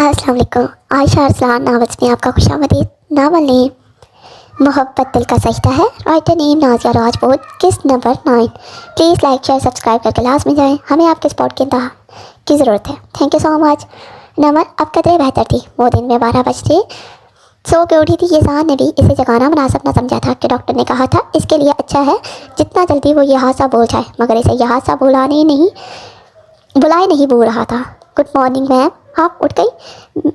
अस्सलाम वालेकुम। आयशा अरसलान नावल्स में आपका खुशामदीद। नावल नेम मोहब्बत दिल का सजदा है। Writer name Nazia Rajput. किस्त number 9। Please like share subscribe करके लास्ट में जाएँ, हमें आपके सपोर्ट की ज़रूरत है। Thank you so much. Naman अब कदरे बेहतर थी। वो दिन में 12 बजे सो के उठी थी। येज़ान ने भी इसे जगाना मुनासिब न समझा था कि डॉक्टर ने कहा था इसके लिए अच्छा है जितना जल्दी वो यह हादसा बोल जाए, मगर इसे यह हादसा बुलाए नहीं बोल रहा था। Good morning ma'am. आप उठ गई?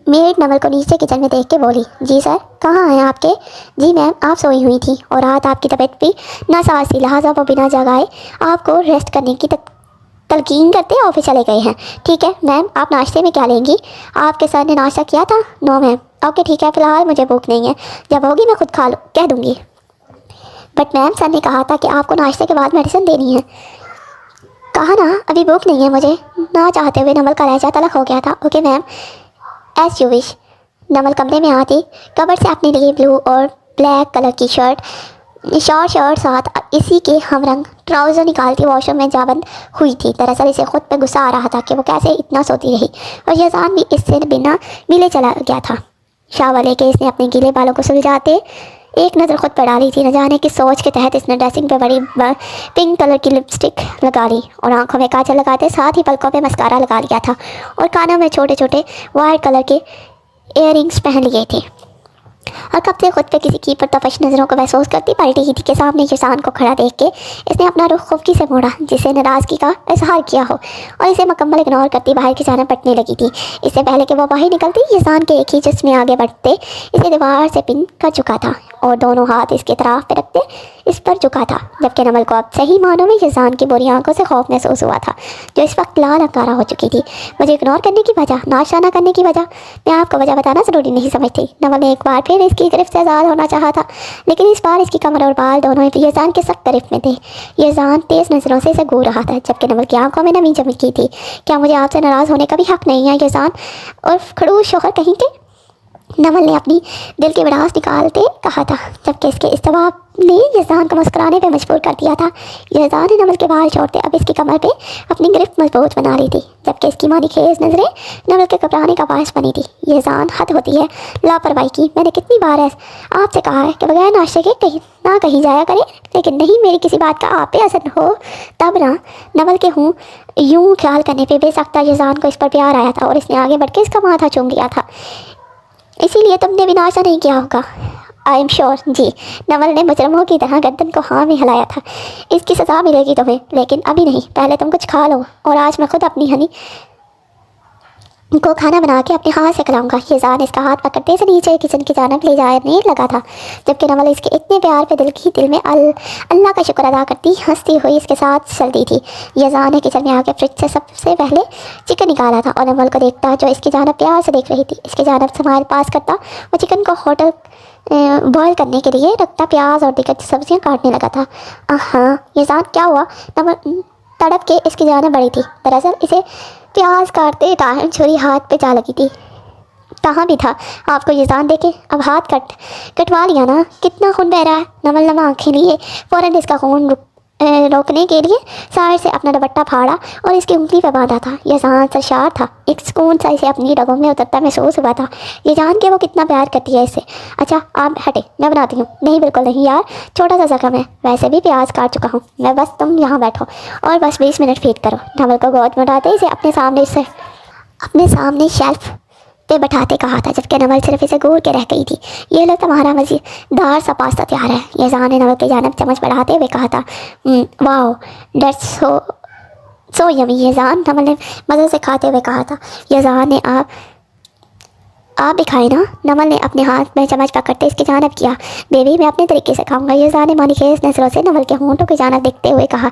मेड नवल को नीचे किचन में देख के बोली। जी सर। कहाँ हैं आपके? जी मैम, आप सोई हुई थी और रात आपकी तबीयत भी नासाज थी, लिहाजा वो बिना जगाए आपको रेस्ट करने की तलकीन करते ऑफिस चले गए हैं। ठीक है मैम, आप नाश्ते में क्या लेंगी? आपके सर ने नाश्ता किया था? No ma'am. ओके ठीक है, फ़िलहाल मुझे भूख नहीं है, जब होगी मैं खुद कह दूँगी। बट मैम, सर ने कहा था कि आपको नाश्ते के बाद मेडिसिन देनी है। कहा ना अभी भूख नहीं है मुझे। ना चाहते हुए नमल का लहजा तलख हो गया था। Okay ma'am, as you wish. Namal कमरे में आती कबर से अपने लिए ब्लू और ब्लैक कलर की शर्ट साथ इसी के हमरंग ट्राउज़र निकालती वॉशरूम में जाबंद हुई थी। दरअसल इसे खुद पे गुस्सा आ रहा था कि वो कैसे इतना सोती रही, और येज़ान भी इससे बिना मिले चला गया था। शावर लेके इसने अपने गीले बालों को सुलझाते एक नज़र खुद पर डाली थी। न जाने की सोच के तहत इसने ड्रेसिंग पे बड़ी पिंक कलर की लिपस्टिक लगा ली और आंखों में काजल लगाते साथ ही पलकों पे मस्कारा लगा लिया था और कानों में छोटे छोटे वाइट कलर के इयररिंग्स पहन लिए थे। और कब से खुद पे किसी की परतफश नज़रों को महसूस करती पलटी ही थी कि सामने येज़ान को खड़ा देख के इसने अपना रुख खुफकी से मोड़ा, जिसे नाराज़गी का इजहार किया हो, और इसे मुकम्मल इग्नोर करती बाहर की जाने पटने लगी थी। इससे पहले कि वो बाहर निकलती, येज़ान के एक ही जिस्म में आगे बढ़ते इसे दीवार से पिन कर चुका था और दोनों हाथ इसके तरफ पे रखते इस पर झुका था, जबकि नमल को अब सही मानों में येज़ान की बुरी आंखों से खौफ महसूस हुआ था, जो इस वक्त लाल अंगारा हो चुकी थी। मुझे इग्नोर करने की वजह, नाश्ता न करने की वजह, मैं आपको वजह बताना ज़रूरी नहीं समझती। नमल ने एक बार फिर इसकी गिरफ्त से आज़ाद होना चाहा था, लेकिन इस बार इसकी कमर और बाल दोनों ही येज़ान के सख्त गिरफ्त में थे। येज़ान तेज़ नज़रों से इसे घूर रहा था, जबकि नमल की आंखों में नमी चमकी थी। क्या मुझे आपसे नाराज़ होने का भी हक़ नहीं है येज़ान? और खड़ूस शोहर कहीं के? नमल ने अपनी दिल की भड़ास निकालते कहा था, जबकि इसके इस जवाब ने येज़ान को मुस्कुराने पे मजबूर कर दिया था। येज़ान ने नमल के बाल छोड़ते अब इसकी कमर पे अपनी गिरफ्त मजबूत बना ली थी, जबकि इसकी मानी खेज नजरें नमल के घबराने का बायस बनी थी। येज़ान, हद होती है, लापरवाही की। मैंने कितनी बार आपसे कहा है कि बगैर नाश्ते के कहीं जाया करें, लेकिन नहीं, मेरी किसी बात का आप पे असर हो तब ना। नमल के हूँ यूँ ख्याल करने पर बेसख्ता येज़ान को इस पर प्यार आया था और इसने आगे बढ़ के इसका माथा चूम लिया था। इसीलिए तुमने भी नाश्ता नहीं किया होगा। I am sure. जी। नमल ने मुजरमों की तरह गर्दन को हाँ में हिलाया था। इसकी सज़ा मिलेगी तुम्हें, लेकिन अभी नहीं, पहले तुम कुछ खा लो, और आज मैं खुद अपनी हनी को खाना बना के अपने हाथ से खिलाऊंगा। येज़ान इसका हाथ पकड़ते से नीचे किचन की जानब ले जाने लगा था, जबकि नमल इसके इतने प्यार पे दिल में अल्लाह का शुक्र अदा करती हंसती हुई इसके साथ चलती थी। येज़ान ने किचन में आके फ्रिज से सबसे पहले चिकन निकाला था और नमल को देखता, जो इसकी जानब प्यार से देख रही थी, इसकी जानब स्माइल पास करता वो चिकन को होटल बॉयल करने के लिए रखता प्याज और दीगर सब्जियां काटने लगा था। हाँ येज़ान, क्या हुआ? नमल तड़प के इसकी जानब बढ़ी थी। दरअसल इसे प्याज काटते टाइम छुरी हाथ पे जा लगी थी। कहाँ भी था आपको येज़ान देखे? अब हाथ कटवा लिया ना? कितना खून बह रहा है? नमल ने आँखें लिए फ़ौरन इसका खून रोकने के लिए साइड से अपना दुपट्टा फाड़ा और इसकी उंगली पे बांधा था। येज़ान सरशार था, एक सुकून सा इसे अपनी रगों में उतरता महसूस हुआ था। ये जान के वो कितना प्यार करती है इससे। अच्छा आप हटे, मैं बनाती हूँ। नहीं बिल्कुल नहीं यार, छोटा सा जख्म है, वैसे भी प्याज काट चुका हूँ मैं, बस तुम यहाँ बैठो और बस 20 मिनट वेट करो। नमल को गोद में उठाते इसे अपने सामने शेल्फ पे बैठाते कहा था, जबकि नमल सिर्फ इसे घूर के रह गई थी। ये लो तुम्हारा मज़ेदार सा पास्ता तैयार है। येज़ान ने नमल की जानब चम्मच बढ़ाते हुए कहा था। वाओ दैट्स सो यमी येज़ान, नमल ने मज़े से खाते हुए कहा था। येज़ान ने आप भी खाए ना? नमल ने अपने हाथ में चम्मच पकड़ते इसकी जानब किया। बेबी मैं अपने तरीके से खाऊंगा। येज़ान ने मानी खेज नज़रों से नमल के होंठों की जानब देखते हुए कहा,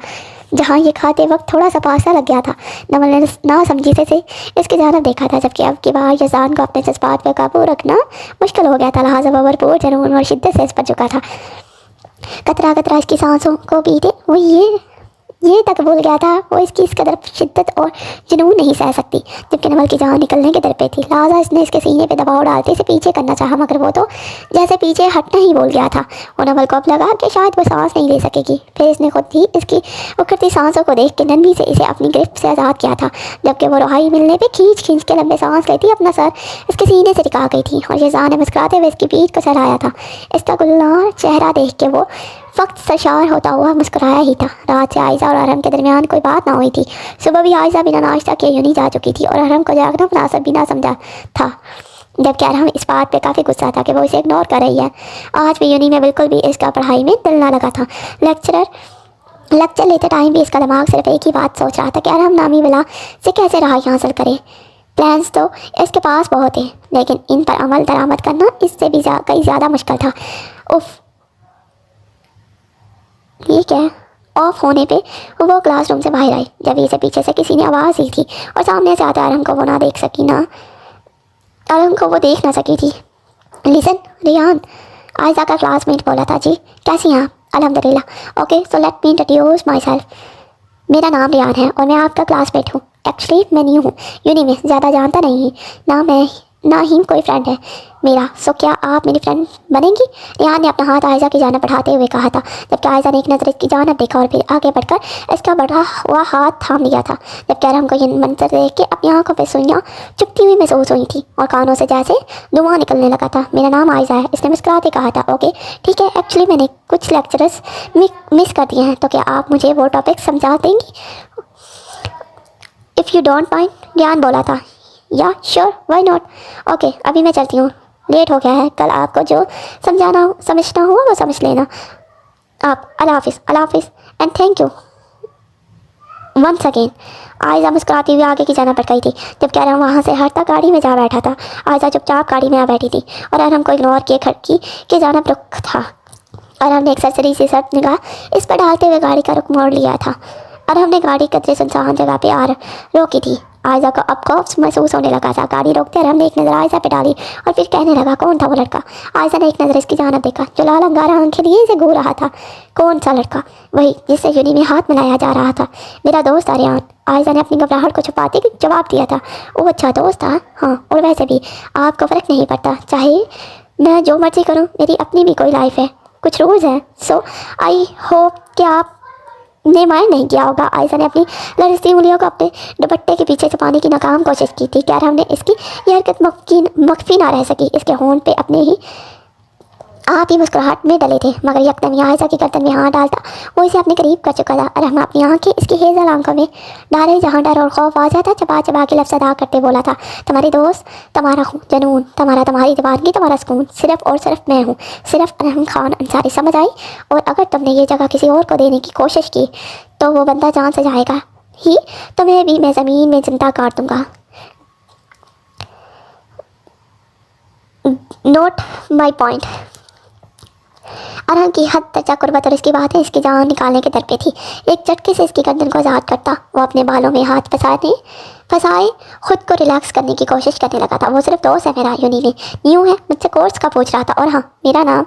जहाँ ये खाते वक्त थोड़ा सा पासा लग गया था। नमल ने ना समझी से इसकी जानब देखा था, जबकि अब की बार येज़ान को अपने जज्बात पर काबू रखना मुश्किल हो गया था, लिहाजा वो भरपूर जुनून और शिद्दत से इस पर झुका था। कतरा कतरा इसकी सांसों को बीते हुए ये ये तक भूल गया था वो इसकी इस कदर शिद्दत और जुनून नहीं सह सकती, जबकि नवल की जान निकलने के दर पे थी। लिहाजा इसने इसके सीने पे दबाव डालते इसे पीछे करना चाहा, मगर वो तो जैसे पीछे हटना ही भूल गया था। और नवल को अब लगा कि शायद वो सांस नहीं ले सकेगी। फिर इसने खुद ही इसकी उखड़ती सांसों को देख के नरमी से इसे अपनी गिरफ्त से आज़ाद किया था, जबकि वो रुहाई मिलने पर खींच खींच के लंबे सांस लेती अपना सर इसके सीने से टिका गई थी। और शहजाद ने मुस्कुराते हुए इसकी पीठ को सहलाया था। इसका गुलनार चेहरा देख के वो वक्त सरशार होता हुआ मुस्कुराया ही था। रात से आयशा और अरहम के दरमियान कोई बात ना हुई थी। सुबह भी आयशा बिना नाश्ता किए यूनी जा चुकी थी और अरहम को जागना मुनासिब भी ना समझा था, जबकि अरहम इस बात पे काफ़ी गुस्सा था कि वो इसे इग्नोर कर रही है। आज भी यूनी में बिल्कुल भी इसका पढ़ाई में दिल ना लगा था। लेक्चर लेते टाइम भी इसका दिमाग सिर्फ एक ही बात सोच रहा था कि अरहम नामी बला से कैसे रहाई हासिल करे। प्लान्स तो इसके पास बहुत है, लेकिन इन पर अमल दरामद करना इससे भी कई ज़्यादा मुश्किल था। उफ, ये क्या है? ऑफ होने पे वो क्लासरूम से बाहर आई, जब इसे पीछे से किसी ने आवाज़ दी थी और सामने से आते अरहम को वो ना देख सकी ना अरहम को वो देख ना सकी थी। लिसन रियान, आयशा का क्लासमेट बोला था। जी कैसी हैं आप? अल्हम्दुलिल्लाह। Okay so let me introduce my self. मेरा नाम रियान है और मैं आपका क्लासमेट हूँ। एक्चुअली मैं न्यू हूँ यूनी में, ज़्यादा जानता नहीं ना ही कोई फ्रेंड है मेरा। सो क्या आप मेरी फ्रेंड बनेंगी? रियान ने अपना हाथ आयशा की जानिब बढ़ाते हुए कहा था, जबकि आयशा ने एक नज़र इसकी जानिब देखा और फिर आगे बढ़कर इसका बढ़ा हुआ हाथ थाम लिया था। जबकि अरहम को यह मंजर देख के अपनी आंखों पर सुइयां चुभती हुई महसूस हुई थी और कानों से जैसे धुआं निकलने लगा था। मेरा नाम आयशा है, इसने मुस्कुराते कहा था। ओके ठीक है, एक्चुअली मैंने कुछ लेक्चरर्स मिस कर दिए हैं, तो क्या आप मुझे वो टॉपिक समझा देंगी? If you don't mind, Riyan बोला था। या श्योर, वाई नॉट। ओके अभी मैं चलती हूँ, लेट हो गया है। कल आपको जो समझना हुआ वो समझ लेना आप। अल्लाह हाफिज़ and thank you once again. Ayesha मुस्कुराती हुई आगे की जाना पड़ गई थी, जबकि अरहम वहाँ से हटता गाड़ी में जा बैठा था। आयशा चुपचाप गाड़ी में आ बैठी थी और अरहम को इग्नोर किए खिड़की के जाना रुख था। अरहम ने एक सरसरी सी सर्द निगाह इस पर डालते हुए गाड़ी का रुख मोड़ लिया था। अरहम ने गाड़ी कदरे सुनसान जगह पे रोकी थी। आयशा को अब खौफ महसूस होने लगा था। गाड़ी रोकते अरहम ने एक नज़र आयशा पे डाली और फिर कहने लगा, कौन था वो लड़का? आयशा ने एक नज़र इसकी जानिब देखा जो लाल अंगारा आंखें लिए इसे घूर रहा था। कौन सा लड़का? वही जिससे यूनी में हाथ मिलाया जा रहा था। मेरा दोस्त रियान। आयशा ने अपनी घबराहट को छुपाते जवाब दिया था। ओह अच्छा, दोस्त था। हाँ, और वैसे भी आपको फ़र्क नहीं पड़ता, चाहे मैं जो मर्जी करूँ, मेरी अपनी भी कोई लाइफ है, कुछ रूल्स हैं। सो आई होप कि आप ने माइंड नहीं किया होगा। आयशा ने अपनी लड़ती उंगलियों को अपने दुपट्टे के पीछे छुपाने की नाकाम कोशिश की थी। क्या हमने इसकी यह हरकत मख्फी ना रह सकी। इसके होंठ पे अपने ही आप ही मुस्कुराहट में डले थे, मगर यकदम आयशा की गर्दन में हाथ डालता वो इसे अपने करीब कर चुका था। अरहम अपनी आंखें इसकी हेजल आंखों में डाले, जहाँ डर और खौफ आ जाता चबा चबा के लफ्ज़ अदा करते बोला था, तुम्हारी दोस्त, तुम्हारा जुनून, तुम्हारी दीवानगी, तुम्हारा सुकून, सिर्फ और सिर्फ मैं हूँ, सिर्फ अरहम खान अंसारी। समझ आई? और अगर तुमने ये जगह किसी और को देने की कोशिश की तो वो बंदा जान से जाएगा ही, तुम्हें भी मैं ज़मीन में जिंदा काट दूँगा। Note my point. अरहम की हद दर्जा कुर्बत और इसकी बातें इसकी जान निकालने के दर पे थी। एक झटके से इसकी गर्दन को आज़ाद करता वो अपने बालों में हाथ फंसाए खुद को रिलैक्स करने की कोशिश करने लगा था। वो सिर्फ दोस्त है मेरा, यूनी में न्यू है, मुझसे कोर्स का पूछ रहा था। और हाँ, मेरा नाम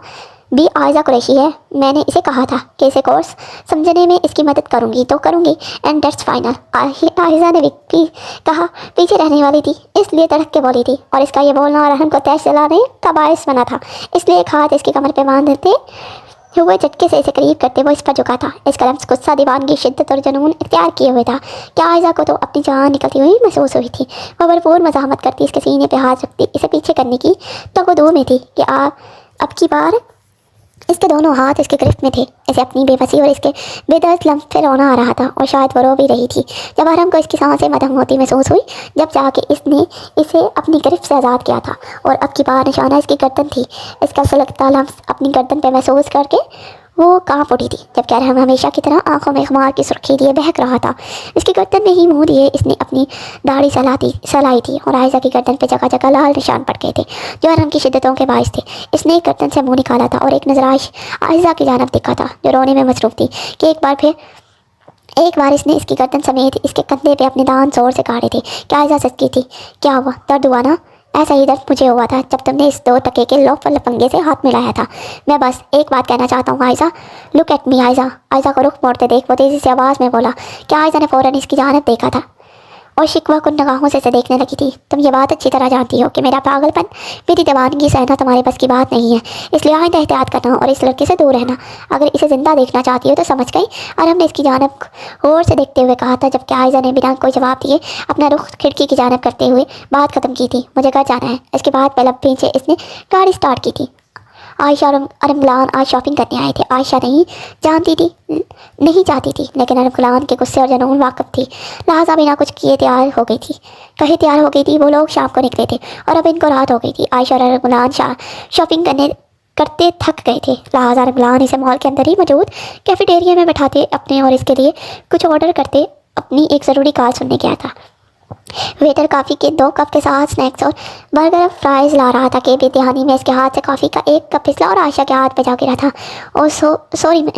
भी आयशा कुरैशी है। मैंने इसे कहा था कि इसे कोर्स समझने में इसकी मदद करूँगी तो करूँगी, एंड दैट्स फाइनल। आयशा ने भी कहा पीछे रहने वाली थी, इसलिए तड़क के बोली थी, और इसका ये बोलना अरहम को तैश जलाने का बायस बना था। इसलिए एक हाथ इसकी कमर पे बांध देते हुए झटके से इसे करीब करते वो इस पर झुका था। इसका लफ्ज़ गुस्सा, दीवानगी, शिद्दत और जुनून इख्तियार किए हुए था। क्या आयशा को तो अपनी जान निकलती हुई महसूस हुई थी। वह भरपूर मज़ाहमत करती, इसके सीने पे हाथ रखती, इसे पीछे करने की तो वो दूर में थी कि अब की बार इसके दोनों हाथ इसके गिरफ्त में थे। इसे अपनी बेबसी और इसके बेदर्द लम्हे रोना आ रहा था, और शायद वो रो भी रही थी। जब अरहम को इसकी सांसें मदम होती महसूस हुई, जब जाके इसने इसे अपनी गिरफ्त से आज़ाद किया था, और अब की बार निशाना इसकी गर्दन थी। इसका सुलगता लम्स अपनी गर्दन पर महसूस करके वो काँप उठी थी, जबकि अरहम हमेशा की तरह आंखों में खुमार की सुर्खी लिए बहक रहा था। इसकी गर्दन में ही मुँह दिए इसने अपनी दाढ़ी सहलाई थी, और आयशा की गर्दन पे जगह जगह लाल निशान पड़ गए थे जो अरहम की शिद्दतों के बायस थे। इसने एक गर्दन से मुँह निकाला था और एक नजर आयशा की जानब देखा था जो रोने में मसरूफ़ थी कि एक बार इसने इसकी गर्दन समेत इसके कंधे पे अपने दांत जोर से काटे थे। क्या आयशा सच की थी? क्या हुआ? दर्द हुआ ना? ऐसा ही दर्द मुझे हुआ था जब तुमने इस 2 टके के लोफ लफंगे से हाथ मिलाया था। मैं बस एक बात कहना चाहता हूँ Ayesha, look at me Ayesha. Ayesha को रुख मोड़ते देख वो तेज़ी से आवाज़ में बोला। क्या आयशा ने फ़ौरन इसकी जानिब देखा था और शिकवा कुन निगाहों से देखने लगी थी। तुम ये बात अच्छी तरह जानती हो कि मेरा पागलपन, मेरी दीवानगी सहना तुम्हारे बस की बात नहीं है, इसलिए आइंदा एहतियात करना और इस लड़के से दूर रहना। अगर इसे ज़िंदा देखना चाहती हो तो समझ गई। और हमने इसकी जानब गौर से देखते हुए कहा था, जबकि आयशा ने बिना कोई जवाब दिए अपना रुख खिड़की की जानब करते हुए बात ख़त्म की थी। मुझे घर जाना है। इसके बाद पहले पीछे इसने गाड़ी स्टार्ट की थी। आयशा और अरमगलान आज शॉपिंग करने आए थे। आयशा नहीं चाहती थी, लेकिन अरमगलान के गुस्से और जनून वाकफ थी, लिहाजा बिना कुछ किए तैयार हो गई थी। कहीं तैयार हो गई थी। वो लोग शाम को निकले थे और अब इनको रात हो गई थी। आयशा और अरमगलान शॉपिंग करते थक गए थे, लिहाजा अरमगलान इसे मॉल के अंदर ही मौजूद कैफेटेरिया में बैठाते अपने और इसके लिए कुछ ऑर्डर करते अपनी एक ज़रूरी कॉल सुनने गया था। वेटर कॉफ़ी के 2 कप के साथ स्नैक्स और बर्गर फ्राइज़ ला रहा था कि बेतिहानी में इसके हाथ से कॉफ़ी का 1 कप फिसला और आयशा के हाथ पे जा गिरा था। Oh sorry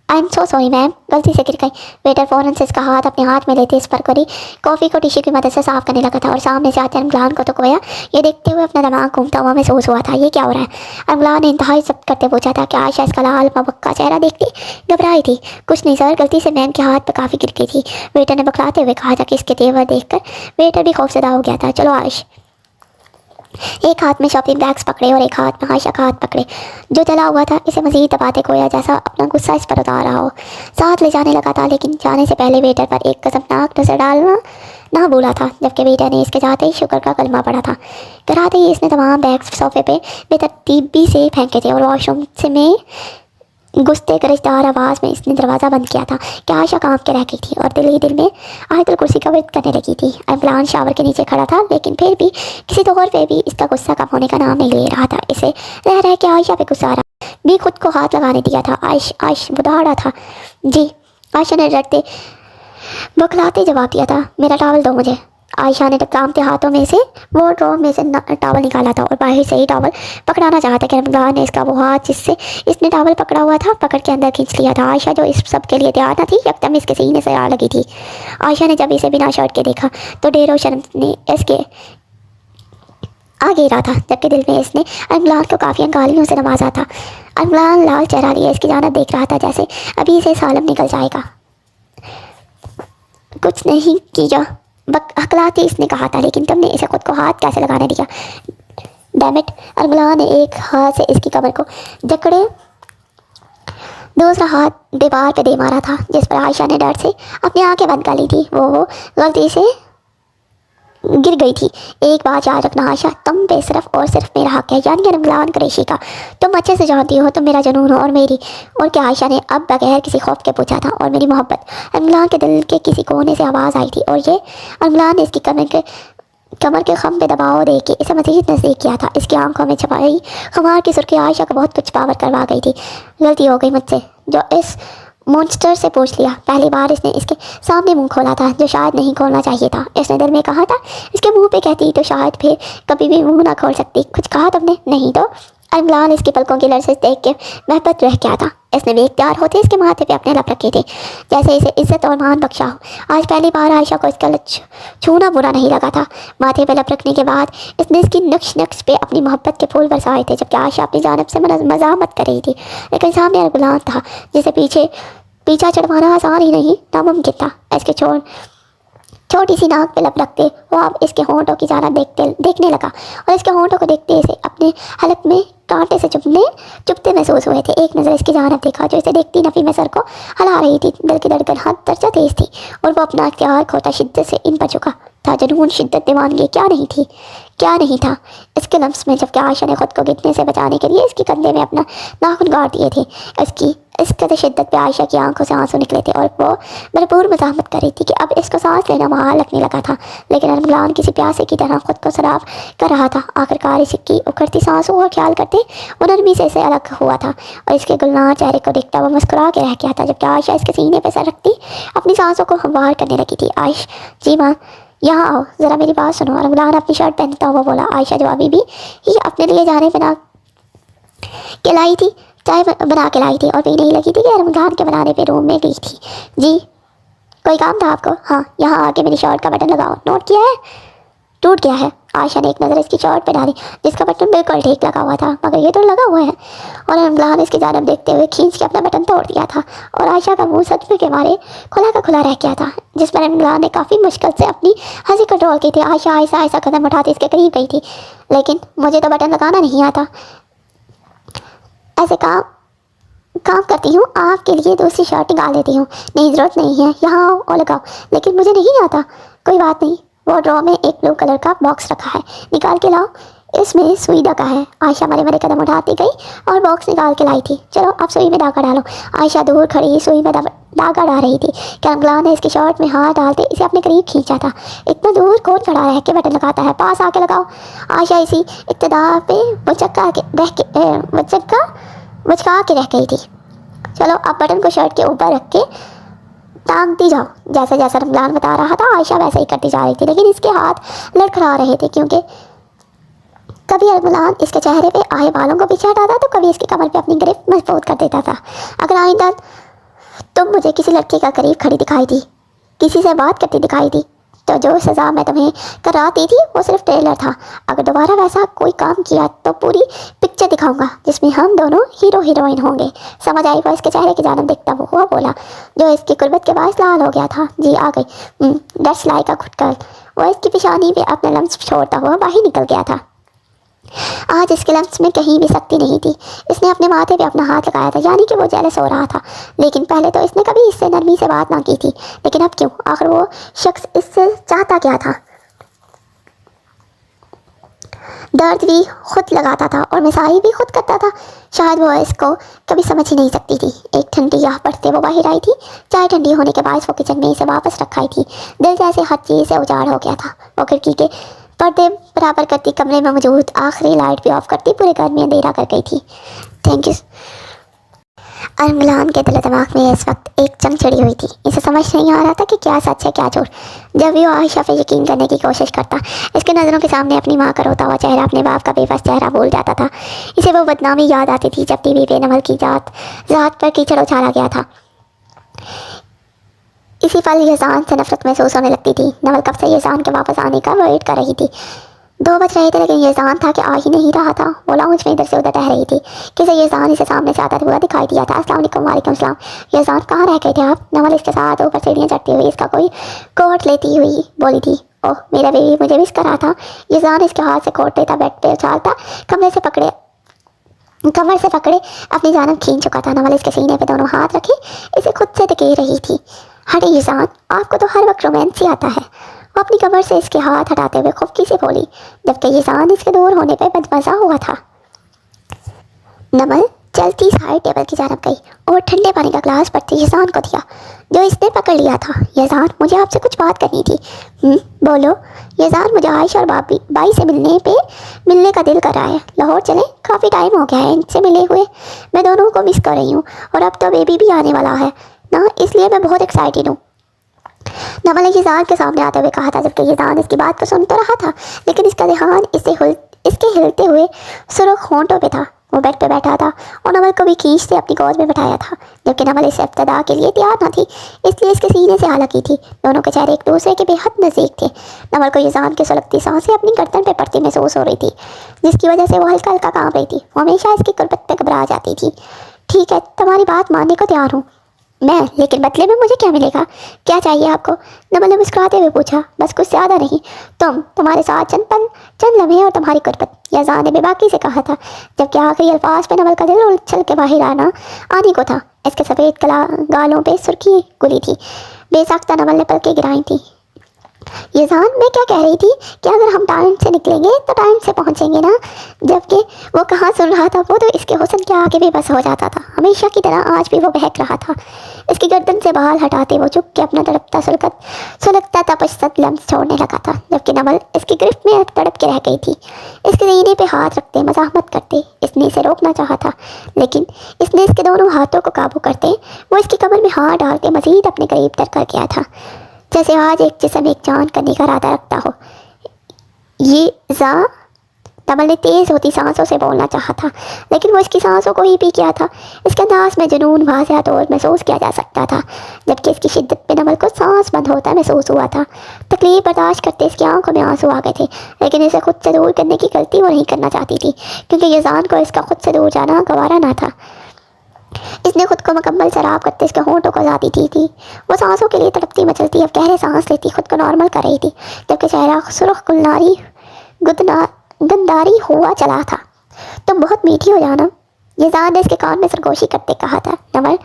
I am so sorry ma'am, गलती से गिर गई। वेटर फ़ौरन से इसका हाथ अपने हाथ में लेते इस पर करी कॉफ़ी को टिश्यू की मदद से साफ़ करने लगा था और सामने से आते अरमगलान को तो गोया ये देखते हुए अपना दिमाग घूमता हुआ महसूस हुआ था। ये क्या हो रहा है? अरमगलान ने इंतहाई जब्त करते पूछा था कि आयशा इसका लाल पक्का चेहरा देखती घबराई थी। कुछ नहीं सर, गलती से मैम के हाथ पर काफ़ी गिर गई थी, वेटर ने बखलाते हुए कहा था कि इसके तेवर देखकर वेटर भी खौफजदा हो गया था। चलो आयश। एक हाथ में शॉपिंग बैग्स पकड़े और एक हाथ में आयशा का हाथ पकड़े जो जला हुआ था, इसे मजीद दबाते गोया जैसा अपना गुस्सा इस पर उतार रहा हो। साथ ले जाने लगा था, लेकिन जाने से पहले वेटर पर एक कसमनाक नजर डालना ना भूला था। जबकि वेटर ने इसके जाते ही शुक्र का कलमा पड़ा था। कराते ही इसने तमाम बैग्स सोफे पे बेतरतीबी से फेंके थे और वॉशरूम से में गुस्से गरजदार आवाज़ में इसने दरवाज़ा बंद किया था कि आयशा काम के रह गई थी और दिल ही दिल में आयतुल कुर्सी का विर्द करने लगी थी। अरमगलान शावर के नीचे खड़ा था, लेकिन फिर भी किसी तौर पे भी इसका गुस्सा कम होने का नाम नहीं ले रहा था। इसे रह के आयशा पे गुस्सा आ रहा भी खुद को हाथ लगाने दिया था। आयश बुढ़ाड़ा था। जी। आयशा ने डरते बखलाते जवाब दिया था, मेरा टॉवल दो मुझे। आयशा ने कामते हाथों में से वार्डरोब में से टॉवल निकाला था और बाहर से ही टॉवल पकड़ाना चाहा था कि अरमगलान ने इसका वो हाथ जिससे इसने टॉवल पकड़ा हुआ था पकड़ के अंदर खींच लिया था। आयशा जो इस सब के लिए तैयार न थी, यकदम इसके सीने से आ लगी थी। आयशा ने जब इसे बिना शर्ट के देखा तो ढेरों शर्म ने इसके आ गिरा था, जबकि दिल में इसने अरमगलान को काफ़ी गालियों से नवाजा था। अरमगलान लाल चेहरा लिए इसकी जानब देख रहा था जैसे अभी इसे सालम निकल जाएगा। कुछ नहीं कीजा हकलाते इसने कहा था, लेकिन तुमने इसे खुद को हाथ कैसे लगाने दिया? डैमिट। अरमगलान ने एक हाथ से इसकी कमर को जकड़े दूसरा हाथ दीवार पे दे मारा था, जिस पर आयशा ने डर से अपनी आंखें बंद कर ली थी। वो गलती से गिर गई थी। एक बात याद रखना आयशा, तुम पे सिर्फ और सिर्फ मेरा हक है, यानी अरमगलान कुरैशी का। तुम अच्छे से जानती हो तुम मेरा जुनून हो और मेरी। और क्या? आयशा ने अब बगैर किसी खौफ के पूछा था। और मेरी मोहब्बत। अरमगलान के दिल के किसी कोने से आवाज़ आई थी और ये अरमगलान ने इसकी कमर के खम पे दबाव दे के इसे मज़ीद नज़दीक किया था। इसकी आंखों में छपाई खमार की सुर्खी आयशा को बहुत कुछ पावर करवा गई थी। गलती हो गई मुझसे जो इस मॉन्स्टर से पूछ लिया। पहली बार इसने इसके सामने मुंह खोला था, जो शायद नहीं खोलना चाहिए था। इसने दिल में कहा था इसके मुंह पे कहती तो शायद फिर कभी भी मुंह ना खोल सकती। कुछ कहा तुमने? नहीं तो। अरमगलान इसकी पलकों की लर्जिश देख के महबत रह गया था। इसने भी इख्तियार होते इसके माथे पे अपने लब रखे थे, जैसे इसे इज्जत और मान बख्शा हो। आज पहली बार आयशा को इसका छूना बुरा नहीं लगा था। माथे पे लब रखने के बाद इसने इसकी नक्श पे अपनी मोहब्बत के फूल बरसाए थे, जबकि आयशा अपनी जानब से मजामत कर रही थी। लेकिन सामने अरमगलान था जिसे पीछा चढ़वाना आसान ही नहीं नामुमकिन था। इसके छोटी सी नाक पे लब रखते वो अब इसके होंठों की जानब देखने लगा और इसके होंठों को देखते इसे अपने हलक में कांटे से चुभते महसूस हुए थे। एक नज़र इसकी जानब देखा जो इसे देखती नफी में सर को हिला रही थी। दिल की धड़कन हद दर्जा तेज थी और वो अपना इख्तियार खोता शिद्दत से इन पर चुका था। जुनून, शिद्दत, दीवानगी क्या नहीं था इसके लम्स में। जबकि आयशा ने खुद को गिरने से बचाने के लिए इसके कंधे में अपना नाखून गाड़ दिए थे। इस कदर शिद्दत पे आयशा की आंखों से आंसू निकले थे और वो भरपूर मज़ाहमत कर रही थी कि अब इसको सांस लेना महाल लगने लगा था। लेकिन अरमगलान किसी प्यासे की तरह खुद को सराफ कर रहा था। आखिरकार इसकी उखड़ती सांसों का ख्याल करते वो नरमी से इसे अलग हुआ था और इसके गुलनार चेहरे को देखता हुआ मुस्कुरा के रह गया था। जबकि आयशा इसके सीने पर सर रखती अपनी सांसों को हमवार करने लगी थी। आयश, जी माँ, यहाँ आओ, ज़रा मेरी बात सुनो। अरमगलान अपनी शर्ट पहनता हुआ बोला। आयशा जो अभी भी ही अपने लिए जाने बना के लाई थी, चाय बना के लाई थी और पीने ही लगी थी कि अरमगलान के बनाने पे रूम में गई थी। जी, कोई काम था आपको? हाँ, यहाँ आके मेरी शर्ट का बटन लगाओ। नोट किया है? टूट गया है। आयशा ने एक नज़र इसकी शर्ट पे डाली जिसका बटन बिल्कुल ठीक लगा हुआ था, मगर ये तो लगा हुआ है। और इमरान ने इसकी जानब देखते हुए खींच के अपना बटन तोड़ दिया था और आयशा का मुंह सदमे के मारे खुला का खुला रह गया था, जिस पर इमरान ने काफ़ी मुश्किल से अपनी हंसी कंट्रोल की थी। आयशा ऐसा ऐसा कदम उठाती इसके करीब गई थी। लेकिन मुझे तो बटन लगाना नहीं आता, ऐसे काम करती हूँ, आपके लिए दूसरी शर्ट निकाल लेती हूँ। नहीं, ज़रूरत नहीं है, यहाँ आओ और लगाओ। लेकिन मुझे नहीं आता। कोई बात नहीं, वो ड्रॉ में एक ब्लू कलर का बॉक्स रखा है, निकाल के लाओ, इसमें सुई धागा है। आयशा मरे मरे कदम उठाती गई और बॉक्स निकाल के लाई थी। चलो अब सुई में धागा डालो। आयशा दूर खड़ी सुई में धागा डाल रही थी कि अम्ला ने इसकी शर्ट में हाथ डालते इसे अपने करीब खींचा था। इतना दूर कौन खड़ा रह के बटन लगाता है, पास आके लगाओ। आयशा इसी इब्तिदा पे मुचका के रह गई थी। चलो अब बटन को शर्ट के ऊपर रख के टांगती जाओ। जैसे जैसा रमजान बता रहा था आयशा वैसे ही करती जा रही थी, लेकिन इसके हाथ लड़खड़ा रहे थे क्योंकि कभी रमजान इसके चेहरे पे आए बालों को पीछे हटाता तो कभी इसकी कमर पे अपनी गिरफ्त मजबूत कर देता था। अगर आइंदा तुम मुझे किसी लड़के का करीब खड़ी दिखाई दी, किसी से बात करती दिखाई दी, तो जो सज़ा मैं तुम्हें कराती थी वो सिर्फ ट्रेलर था। अगर दोबारा वैसा कोई काम किया तो पूरी पिक्चर दिखाऊंगा जिसमें हम दोनों हीरो हीरोइन होंगे। समझ आई? वो इसके चेहरे की जानब देखता हुआ बोला, जो इसकी कुर्बत के बायस लाल हो गया था। जी आ गई। डस्ट लाई का खुटकर वो इसकी पेशानी पे अपने लम्स छोड़ता हुआ बाहर निकल गया था। आज इसके लम्स में कहीं भी सख्ती नहीं थी। इसने अपने माथे पे अपना हाथ लगाया था, यानी कि वो जेलस हो रहा था। लेकिन पहले तो इसने कभी इससे नरमी से बात ना की थी, लेकिन अब क्यों? आखिर वो शख्स इससे चाहता क्या था? दर्द भी खुद लगाता था और मिसाई भी खुद करता था। शायद वो इसको कभी समझ ही नहीं सकती थी। एक ठंडी आह पड़ते वो बाहर आई थी। चाय ठंडी होने के बाद वो किचन में इसे वापस रखाई थी। दिल जैसे हर चीज़ से उजाड़ हो गया था। वो खिड़की के पर्दे बराबर करती, कमरे में मौजूद आखिरी लाइट भी ऑफ करती, पूरे घर में अंधेरा कर गई थी। Thank you. अरमलान के दिल दिमाग में इस वक्त एक जंग चढ़ी हुई थी। इसे समझ नहीं आ रहा था कि क्या सच है क्या झूठ। जब भी वो आयशा पे यकीन करने की कोशिश करता, इसके नज़रों के सामने अपनी माँ का रोता हुआ चेहरा, अपने बाप का बेबस चेहरा भूल जाता था। इसे वो बदनामी याद आती थी जब टीवी पे नवल की जात पर कीचड़ उछाला गया था। इसी पल यज़ान से नफरत महसूस होने लगती थी। नवल कब से यज़ान के वापस आने का वेट कर रही थी। 2 बज रहे थे लेकिन यज़ान था कि आ ही नहीं रहा था। वो लाउंज में इधर से उधर टह रही थी कि यज़ान इसे सामने से आता हुआ दिखाई दिया था। अस्सलाम वालेकुम। वालेकुम सलाम। यज़ान कहाँ रह गए थे आप? नवल इसके साथ ऊपर सीढ़ियाँ चढ़ती हुई इसका कोई कोट लेती हुई बोली थी। ओह मेरा बेबी, मुझे मिस कर रहा था। यज़ान इसके हाथ से कोट लेता, बेड पे उछालता, कमर से पकड़े अपनी जानब खींच चुका था। नवल इसके सीने पे दोनों हाथ रखे इसे खुद से धकेल रही थी। हटे यज़ान, आपको तो हर वक्त रोमांस ही आता है। वो अपनी कमर से इसके हाथ हटाते हुए खुफकी से बोली, जबकि यज़ान इसके दूर होने पर बदमज़ा हुआ था। नवल चलती साइड टेबल की जानब गई और ठंडे पानी का ग्लास पड़ते यज़ान को दिया, जो इसने पकड़ लिया था। यज़ान, मुझे आपसे कुछ बात करनी थी। बोलो। यज़ान, मुझे आयशा और बाई से मिलने का दिल कर रहा है। लाहौर चलें? काफ़ी टाइम हो गया है इनसे मिले हुए। मैं दोनों को मिस कर रही हूँ और अब तो बेबी भी आने वाला है ना, इसलिए मैं बहुत एक्साइटेड हूँ। नवल ने यज़ान के सामने आते हुए कहा था, जबकि यज़ान इसकी बात को सुन तो रहा था लेकिन इसका ध्यान इसके हिलते हुए सुर्ख होंठों पे था। वो बेड पे बैठा था और नवल को भी खींच से अपनी गोद में बैठाया था, जबकि नवल इस इब्तिदा के लिए तैयार न थी, इसलिए इसके सीने से हाला की थी। दोनों के चेहरे एक दूसरे के बेहद नज़दीक थे। नवल को यज़ान की सुलगती सांसें अपनी गर्दन पे पड़ती महसूस हो रही थी, जिसकी वजह से वो हल्का हल्का कांप रही थी। वो हमेशा इसकी कुर्बत पे घबरा जाती थी। ठीक है, तुम्हारी बात मानने को तैयार हूँ मैं, लेकिन बदले में मुझे क्या मिलेगा? क्या चाहिए आपको? नवल ने मुस्कुराते हुए पूछा। बस कुछ ज़्यादा नहीं, तुम्हारे साथ चंद लम्हे और तुम्हारी कुर्बत, यज़ान ने बेबाकी से कहा था, जबकि आखिरी अल्फाज पे नवल का दिल उछल के बाहर आने को था। इसके सफ़ेद गालों पे सुर्खी गुली थी। बेसाख्ता नवल ने पलकें गिराई थी। यज़ान, मैं क्या कह रही थी कि अगर हम टाइम से निकलेंगे तो टाइम से पहुंचेंगे ना। जबकि वो कहाँ सुन रहा था, वो तो इसके हुस्न के आगे बेबस हो जाता था। हमेशा की तरह आज भी वो बहक रहा था। इसकी गर्दन से बाल हटाते वो चुप के अपना तड़पता सुलगता तपस्या लम्स छोड़ने लगा था, जबकि नवल इसकी गिरफ्त में तड़प के रह गई थी। इसके सीने पे हाथ रखते मज़ाहमत करते इसने इसे रोकना चाहा था, लेकिन इसने इसके दोनों हाथों को काबू करते वो इसकी कमर में हाथ डाल के मज़ीद अपने करीब तर कर गया था, जैसे आज एक जिस्म एक जान करने का इरादा रखता हो। ये नमल ने तेज़ होती सांसों से बोलना चाहा था, लेकिन वो इसकी सांसों को ही पी गया था। इसके अंदाज में जुनून वाज़ह तौर महसूस किया जा सकता था, जबकि इसकी शिद्दत पे नमल को सांस बंद होता महसूस हुआ था। तकलीफ बर्दाश्त करते इसकी आंखों में आंसू आ गए थे, लेकिन इसे खुद से दूर करने की गलती वो नहीं करना चाहती थी, क्योंकि यज़ान को इसका खुद से दूर जाना गवारा ना था। इसने खुद को मुकम्मल शराब करते इसके होंठों को आज़ादी दी थी। वो सांसों के लिए तड़पती मचलती, अब गहरे सांस लेती, खुद को नॉर्मल कर रही थी, जबकि चेहरा सुर्ख गुलनारी गंदारी हुआ चला था। तुम बहुत मीठी हो जानम, यज़ान ने इसके कान में सरगोशी करते कहा था। नमल,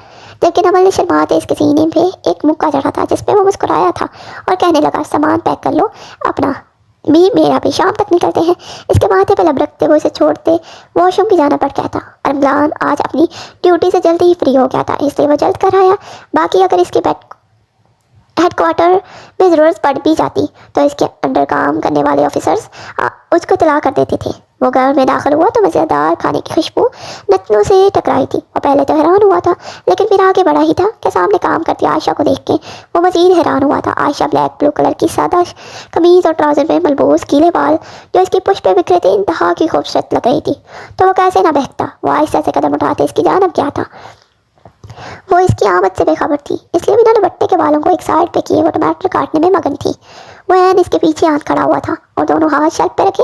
जबकि नमल ने शर्माते इसके सीने पे एक मुक्का चढ़ा था, जिस पे वो मुस्कुराया था और कहने लगा, सामान पैक कर लो, अपना भी मेरा भी, शाम तक निकलते हैं। इसके माथे पे लब रखते हुए इसे छोड़ते वॉशरूम की जाना पड़ गया था। अरमलान आज अपनी ड्यूटी से जल्दी ही फ्री हो गया था, इसलिए वो जल्द कर आया। बाकी अगर इसके हेडक्वार्टर में ज़रूरत पड़ भी जाती तो इसके अंडर काम करने वाले ऑफिसर्स उसको इत्तला कर देते थे। वो घर में दाखिल हुआ तो मज़ेदार खाने की खुशबू नतनों से टकराई थी। और पहले तो हैरान हुआ था, लेकिन फिर आगे बढ़ा ही था कि सामने काम करती आयशा को देख के वो मज़ीद हैरान हुआ था। आयशा ब्लैक ब्लू कलर की सादा कमीज़ और ट्राउज़र में मलबूस गीले बाल जो इसकी पुष्प पे बिखरे थे, इंतहा की खूबसूरत लग रही थी। तो वो कैसे ना बहकता। वो आहिस्ता से कदम उठाते इसकी जानब क्या था। वो इसकी आमद से बेखबर थी, इसलिए बिना दुपट्टे के बालों को एक साइड पे किए वो टमाटर काटने में मगन थी। वो ऐन इसके पीछे हाथ खड़ा हुआ था और दोनों हाथ शर्ट पे रखे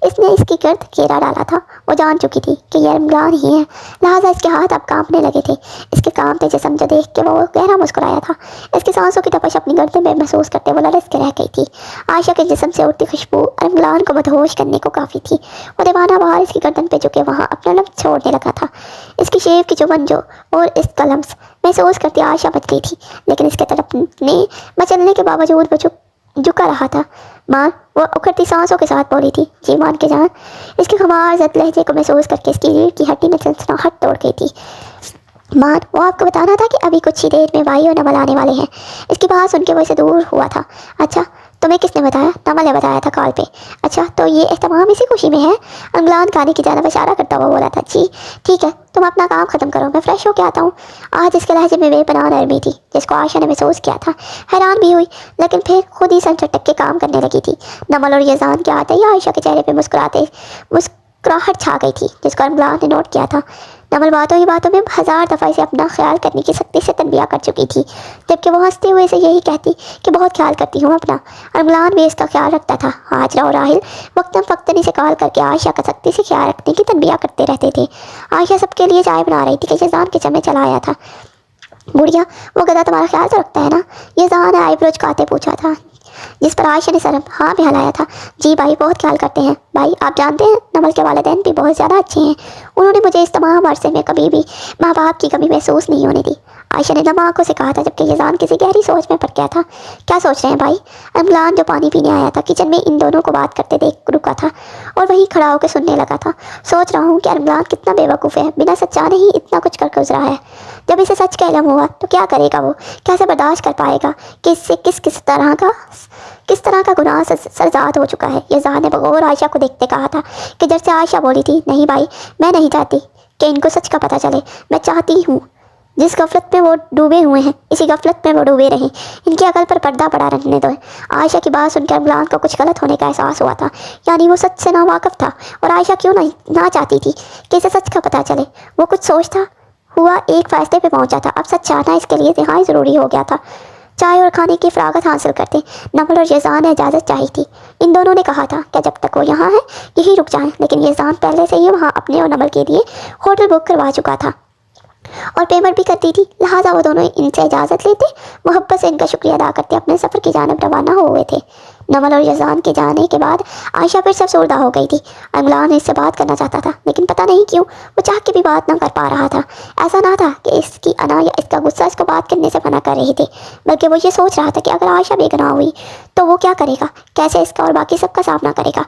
इसने इसकी गर्द घेरा डाला था। वो जान चुकी थी कि यह रमजान ही है, लिहाजा इसके हाथ अब कांपने लगे थे। इसके कांपते जिस्म जो देख के वो गहरा मुस्कुराया था। इसकी सांसों की तपश अपनी गर्दन में महसूस करते वो लरस के रह गई थी। आयशा के जिस्म से उठती खुशबू रमजान को मदहोश करने को काफ़ी थी। वो दीवाना बाहर इसकी गर्दन पे झुके वहाँ अपना लम्स छोड़ने लगा था। इसकी शेव की चुभन जो और इसका लम्स महसूस करती आयशा बच गई थी, लेकिन इसके तड़पने मचलने के बावजूद वो झुका रहा था। मां, वो उखड़ती सांसों के साथ बोली थी, जी मान के जान। इसके खुमार जद लहजे को महसूस करके इसकी रीढ़ की हड्डी में सनसनाहट तोड़ गई थी। मान, वो आपको बताना था कि अभी कुछ ही देर में भाई और नमल आने वाले हैं। इसकी बात सुन के वो इसे दूर हुआ था। अच्छा, तुम्हें किसने बताया? नमल ने बताया था कॉल पे। अच्छा, तो ये एहतमाम इसी खुशी में है? अमलान खाने की जानब इशारा करता हुआ बोला था। जी ठीक है, तुम अपना काम ख़त्म करो, मैं फ्रेश होकर आता हूँ। आज इसके लहजे में बेपनाह नरमी थी, जिसको आयशा ने महसूस किया था। हैरान भी हुई, लेकिन फिर खुद ही सर झटक के काम करने लगी थी। नमल और यज़ान के आते ही आयशा के चेहरे पर मुस्कुराहट छा गई थी, जिसको अमलान ने नोट किया था। नमल बातों ही बातों में 1000 दफ़ा इसे अपना ख्याल करने की सख्ती से तनबिया कर चुकी थी, जबकि वो हंसते हुए इसे यही कहती कि बहुत ख्याल करती हूँ अपना। अरमलान भी इसका ख्याल रखता था। हाजरा और राहिल वक्तन फ़क्तन इसे कॉल करके आयशा का सख्ती से ख्याल रखने की तनबिया करते रहते थे। आयशा सबके लिए चाय बना रही थी कि यज़ान किचन में चला आया था। बुढ़िया, वो गधा तुम्हारा ख्याल तो रखता है ना? यज़ान ने आईब्रो झुकाते पूछा था, जिस पर आयशा ने सर हाँ भी हिलाया था। जी भाई, बहुत ख्याल करते हैं। भाई, आप जानते हैं नमल के वालिदैन भी बहुत ज़्यादा अच्छे हैं। उन्होंने मुझे इस तमाम अरसे में कभी भी माँ बाप की कमी महसूस नहीं होने दी। आयशा ने नम आंखों से कहा था, जबकि यज़ान किसी गहरी सोच में पड़ गया था। क्या सोच रहे हैं भाई? अमलान जो पानी पीने आया था किचन में इन दोनों को बात करते देख रुका था और वहीं खड़ा होकर सुनने लगा था। सोच रहा हूँ कि अमलान कितना बेवकूफ़ है, बिना सच जाने ही इतना कुछ कर गुजरा है। जब इसे सच का इल्म हुआ तो क्या करेगा वो? कैसे बर्दाश्त कर पाएगा कि इससे किस तरह का गुनाह सरजाद हो चुका है। यज़ान ने बगौर आयशा को देखते कहा था कि जैसे आयशा बोली थी, नहीं भाई, मैं नहीं चाहती कि इनको सच का पता चले। मैं चाहती हूँ जिस गफलत में वो डूबे हुए हैं, इसी गफलत में वो डूबे रहें। इनकी अकल पर पर्दा पड़ा रहने दो। आयशा की बात सुनकर अमलान को कुछ गलत होने का एहसास हुआ था, यानी वो सच से नावाकिफ़ था। और आयशा क्यों ना चाहती थी कि इसे सच का पता चले? वो कुछ सोचता हुआ एक फ़ैसले पे पहुंचा था। अब सच जानना इसके लिए नहायत ज़रूरी हो गया था। चाय और खाने की फ़रागत हासिल करते नमल और यज़ान ने इजाज़त चाही थी। इन दोनों ने कहा था कि जब तक वो यहाँ है यही रुक जाएं, लेकिन यज़ान पहले से ही वहाँ अपने और नमल के लिए होटल बुक करवा चुका था और पेमेंट भी करती थी। लिहाजा वो दोनों इनसे इजाज़त लेते, मोहब्बत से इनका शुक्रिया अदा करते अपने सफ़र की जानब रवाना हो गए थे। नमल और यज़ान के जाने के बाद आयशा फिर से अफसरदा हो गई थी। अमलान इससे बात करना चाहता था, लेकिन पता नहीं क्यों वो चाह के भी बात ना कर पा रहा था। ऐसा ना था कि इसकी अना या इसका गुस्सा इसको बात करने से मना कर रही थी, बल्कि वो ये सोच रहा था कि अगर आयशा बेगुनाह हुई तो वो क्या करेगा, कैसे इसका और बाकी सबका सामना करेगा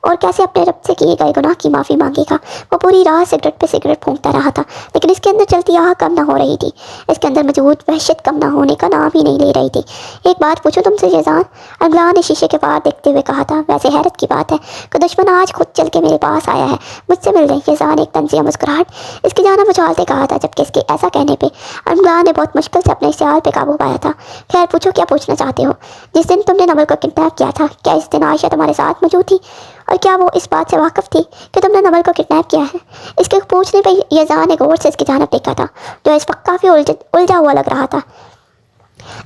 और कैसे अपने रब से किए गए गुनाह की माफ़ी मांगेगा। वो पूरी रात सिगरेट पे सिगरेट फूंकता रहा था, लेकिन इसके अंदर चलती आह कम ना हो रही थी। इसके अंदर मौजूद वहशत कम ना होने का नाम ही नहीं ले रही थी। एक बात पूछूं तुमसे यज़ान? अमलान ने शीशे के पार देखते हुए कहा था। वैसे हैरत की बात है कि दुश्मन आज खुद चल के मेरे पास आया है, मुझसे मिल गई। यज़ान एक तंजिया मुस्कुराहट इसकी जाना उछालते कहा था, जबकि इसके ऐसा कहने पे अमलान ने बहुत मुश्किल से अपने ख्याल पे काबू पाया था। खैर पूछो, क्या पूछना चाहते हो? जिस दिन तुमने नमल को किडनैप किया था, क्या इस दिन आयशा तुम्हारे साथ मौजूद थी? और क्या वो इस बात से वाकिफ़ थी कि तुमने नमल को किडनैप किया है? इसके पूछने पर यज़ान ने गौर से इसकी जानिब देखा था, जो इस वक्त काफ़ी उलझा हुआ लग रहा था,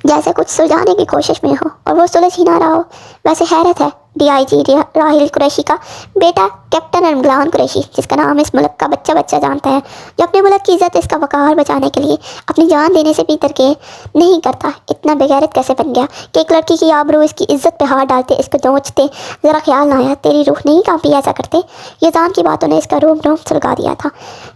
जैसे कुछ सुलझाने की कोशिश में हो और वो सुलझ ही ना रहा हो। वैसे हैरत है, DIG राहिल कुरैशी का बेटा कैप्टन इमरान कुरैशी, जिसका नाम इस मुल्क का बच्चा बच्चा जानता है, जो अपने मुल्क की इज़्ज़त, इसका वक़ार बचाने के लिए अपनी जान देने से भी तरके नहीं करता, इतना बेगैरत कैसे बन गया कि एक लड़की की आबरू, इसकी इज़्ज़त पे हाथ डालते, इसको नोचते ज़रा ख्याल ना आया? तेरी रूह नहीं कांपी ऐसा करते? यज़ान की बातों ने इसका रोम रोम सुलगा दिया था,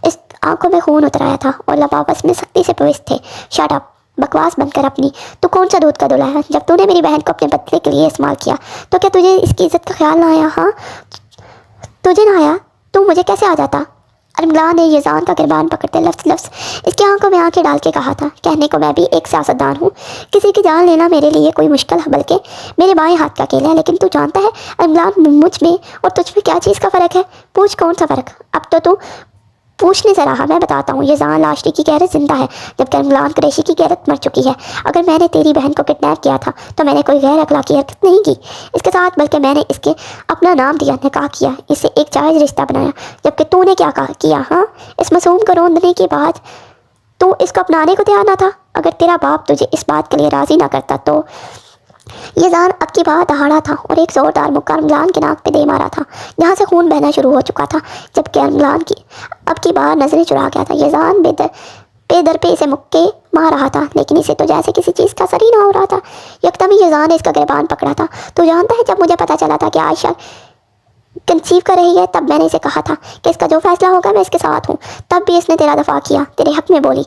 इस आंखों में खून उतर आया था और लब आपस में सख्ती से पेश थे। शट अप, बकवास बंद कर अपनी। तू कौन सा दूध का दूल्हा है? जब तूने मेरी बहन को अपने बदले के लिए इस्तेमाल किया तो क्या तुझे इसकी इज्जत का ख्याल ना आया? हाँ, तुझे ना आया? तू मुझे कैसे आ जाता? इमरान ने यज़ान का गिरबान पकड़ते लफ्ज़ लफ्ज़ इसकी आंखों में आंखें डाल के कहा था, कहने को मैं भी एक सियासतदान हूँ, किसी की जान लेना मेरे लिए कोई मुश्किल है, बल्कि मेरे बाएं हाथ का खेल है। लेकिन तू जानता है इमरान, मुझ में और तुझ में क्या चीज़ का फ़र्क है? पूछ, कौन सा फ़र्क? अब तो तू पूछने से रहा, मैं बताता हूँ। यज़ान लाशटी की गैरत जिंदा है, जबकि इमरान कुरैशी की गैरत मर चुकी है। अगर मैंने तेरी बहन को किडनैप किया था तो मैंने कोई गैर अखलाकी हरकत नहीं की इसके साथ, बल्कि मैंने इसके अपना नाम दिया, निकाह किया, इससे एक जायज़ रिश्ता बनाया। जबकि तूने क्या किया? हाँ, इस मासूम को रोंदने के बाद तू इसको अपनाने को तैयार ना था। अगर तेरा बाप तुझे इस बात के लिए राज़ी ना करता तो यज़ान अब की बात दहाड़ा था और एक ज़ोरदार मुक्का इमरान के नाक पे दे मारा था, जहाँ से खून बहना शुरू हो चुका था। जबकि इमरान की अब की बार नजरें चुरा गया था। यज़ान बेदर पे इसे मुक्के मार रहा था, लेकिन इसे तो जैसे किसी चीज़ का असर ही ना हो रहा था। यकदम ही यज़ान ने इसका गिरबान पकड़ा था। तो जानता है, जब मुझे पता चला था कि आयशा कंसीव कर रही है, तब मैंने इसे कहा था कि इसका जो फैसला होगा मैं इसके साथ हूँ। तब भी इसने तेरा दफा किया, तेरे हक में बोली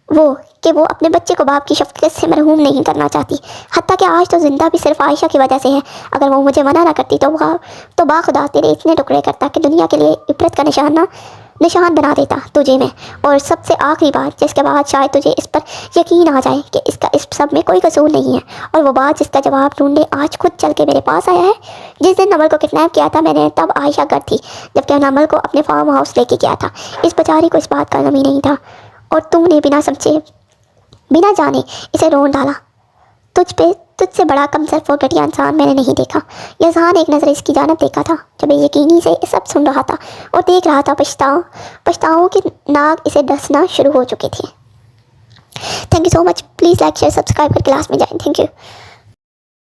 वो अपने बच्चे को बाप की शफ़क़त से मरहूम नहीं करना चाहती। हत्ता कि आज तो ज़िंदा भी सिर्फ आयशा की वजह से है। अगर वो मुझे मना ना करती तो बाखुदा तेरे इतने टुकड़े करता कि दुनिया के लिए इबरत का निशान बना देता तुझे मैं। और सबसे आखिरी बात, जिसके बाद शायद तुझे इस पर यकीन आ जाए कि इसका इस सब में कोई कसूर नहीं है, और वो बात जिसका जवाब ढूंढने आज खुद चल के मेरे पास आया है। जिस दिन नमल को किडनैप किया था मैंने, तब आयशा घर थी, जबकि नमल को अपने फार्म हाउस लेके गया था। इस बेचारी को इस बात का इल्म ही नहीं था और तुमने बिना समझे बिना जाने इसे रोन डाला। तुझसे बड़ा कमजोर और घटिया इंसान मैंने नहीं देखा। यज़ान एक नज़र इसकी जानिब देखा था, जब यकीनी से सब सुन रहा था और देख रहा था। पछताओं के नाग इसे डसना शुरू हो चुके थे। Thank you so much. Please like share subscribe कर क्लास में जाएं। Thank you.